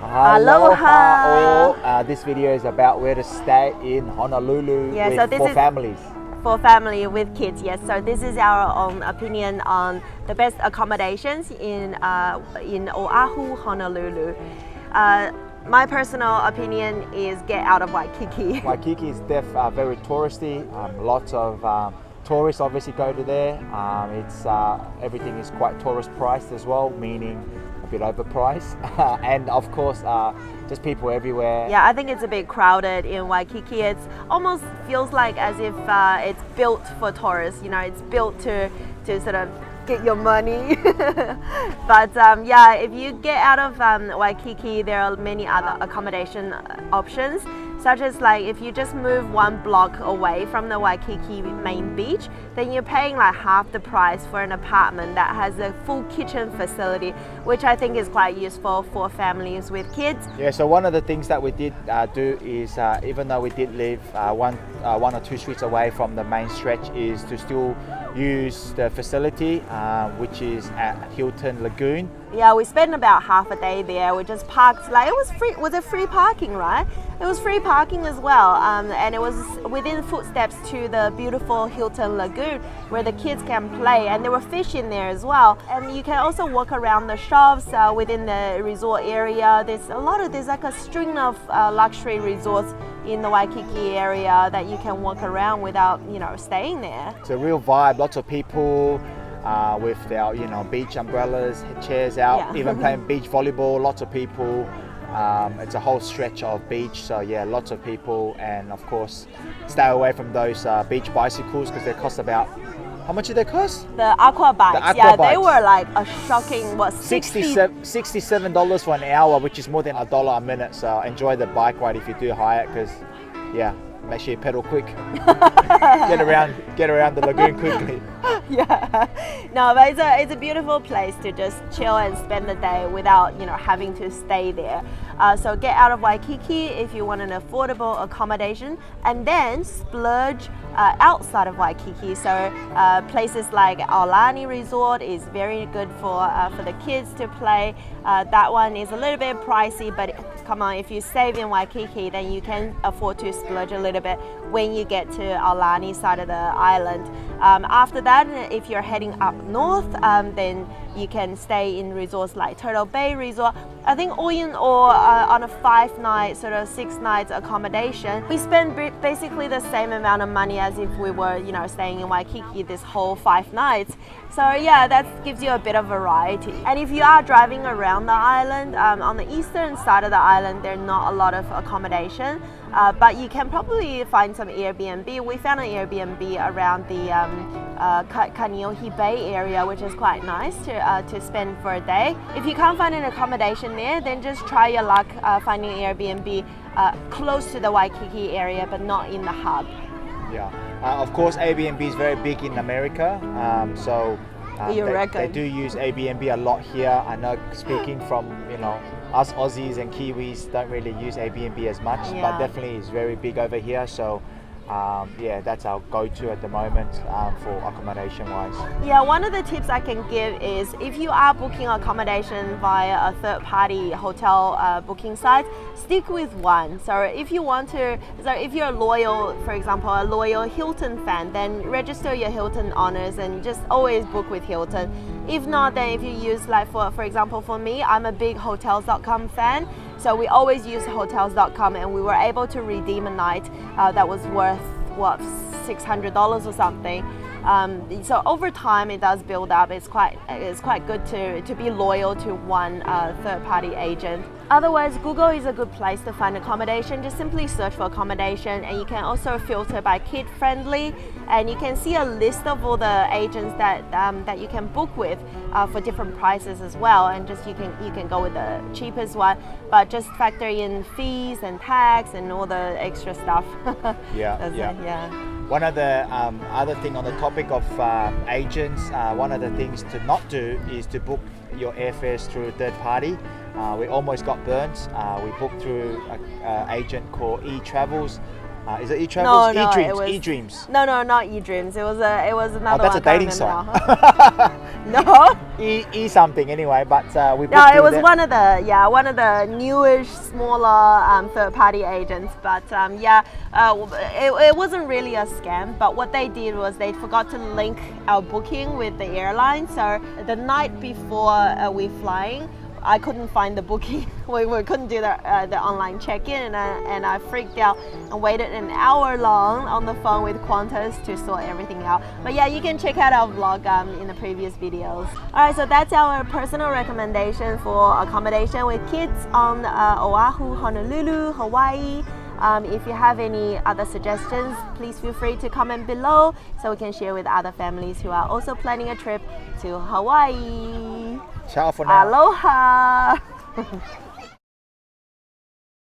Aloha! This video is about where to stay in Honolulu for families. For family with kids, yes. So this is our own opinion on the best accommodations in Oahu, Honolulu. My personal opinion is get out of Waikiki. Waikiki is very touristy. Lots of tourists obviously go to there. Everything is quite tourist priced as well, meaning a bit overpriced. And of course, just people everywhere. Yeah, I think it's a bit crowded in Waikiki. It almost feels like as if it's built for tourists. You know, it's built to sort of get your money. But yeah, if you get out of Waikiki, there are many other accommodation options, such as like if you just move one block away from the Waikiki main beach, then you're paying like half the price for an apartment that has a full kitchen facility, which I think is quite useful for families with kids. Yeah, so one of the things that we did do is, even though we did live one or two streets away from the main stretch, is to still use the facility, which is at Hilton Lagoon. Yeah, we spent about half a day there. We just parked, like it was free. Was it free parking, right? It was free parking as well, and it was within footsteps to the beautiful Hilton Lagoon where the kids can play, and there were fish in there as well. And you can also walk around the shops within the resort area. There's like a string of luxury resorts in the Waikiki area that you can walk around without, staying there. It's a real vibe. Lots of people with their, beach umbrellas, chairs out, even playing beach volleyball. Lots of people. It's a whole stretch of beach, so yeah, lots of people, and of course, stay away from those beach bicycles because they cost about. How much did they cost? The aqua bikes, they were like a shocking, $67 for an hour, which is more than $1 a minute. So enjoy the bike ride if you do hire it, because make sure you pedal quick. get around the lagoon quickly. Yeah, no, but it's a beautiful place to just chill and spend the day without having to stay there. So get out of Waikiki if you want an affordable accommodation, and then splurge outside of Waikiki. So places like Aulani Resort is very good for the kids to play. That one is a little bit pricey, but come on, if you save in Waikiki, then you can afford to splurge a little bit when you get to Aulani side of the island. After that, if you're heading up north, then you can stay in resorts like Turtle Bay Resort. I think all in all, on a 5-night, sort of 6 nights accommodation, we spend basically the same amount of money as if we were, staying in Waikiki this whole 5 nights. So yeah, that gives you a bit of variety. And if you are driving around the island, on the eastern side of the island, there's not a lot of accommodation, but you can probably find some Airbnb. We found an Airbnb around the Kaneohe Bay area, which is quite nice to spend for a day. If you can't find an accommodation there, then just try your luck finding an Airbnb close to the Waikiki area, but not in the hub. Yeah, of course, Airbnb is very big in America, so they do use Airbnb a lot here. I know, speaking from us Aussies and Kiwis don't really use Airbnb as much, but definitely it's very big over here. So that's our go-to at the moment for accommodation wise. Yeah, one of the tips I can give is if you are booking accommodation via a third-party hotel booking site, stick with one. So if you're loyal, for example, a loyal Hilton fan, then register your Hilton honors and just always book with Hilton. If not, then if you use, like for example, for me, I'm a big Hotels.com fan. So we always use Hotels.com, and we were able to redeem a night that was worth $600 or something. So over time it does build up. It's quite good to be loyal to one third-party agent. Otherwise, Google is a good place to find accommodation. Just simply search for accommodation, and you can also filter by kid-friendly, and you can see a list of all the agents that you can book with for different prices as well. And just you can go with the cheapest one, but just factor in fees and tax and all the extra stuff. One of the other thing on the topic of agents, one of the things to not do is to book your airfares through third party. We almost got burnt. We booked through an agent called eTravels. Is it eTravels? No, eDreams. No, not eDreams. It was another one. Oh, that's a dating site. No. E something anyway, but we No, it was one of the newish, smaller third-party agents. But it wasn't really a scam. But what they did was they forgot to link our booking with the airline. So the night before we flying, I couldn't find the booking. We couldn't do the online check-in, and I freaked out and waited an hour long on the phone with Qantas to sort everything out. But yeah, you can check out our vlog in the previous videos. All right, so that's our personal recommendation for accommodation with kids on Oahu, Honolulu, Hawaii. If you have any other suggestions, please feel free to comment below so we can share with other families who are also planning a trip to Hawaii. Ciao for now. Aloha!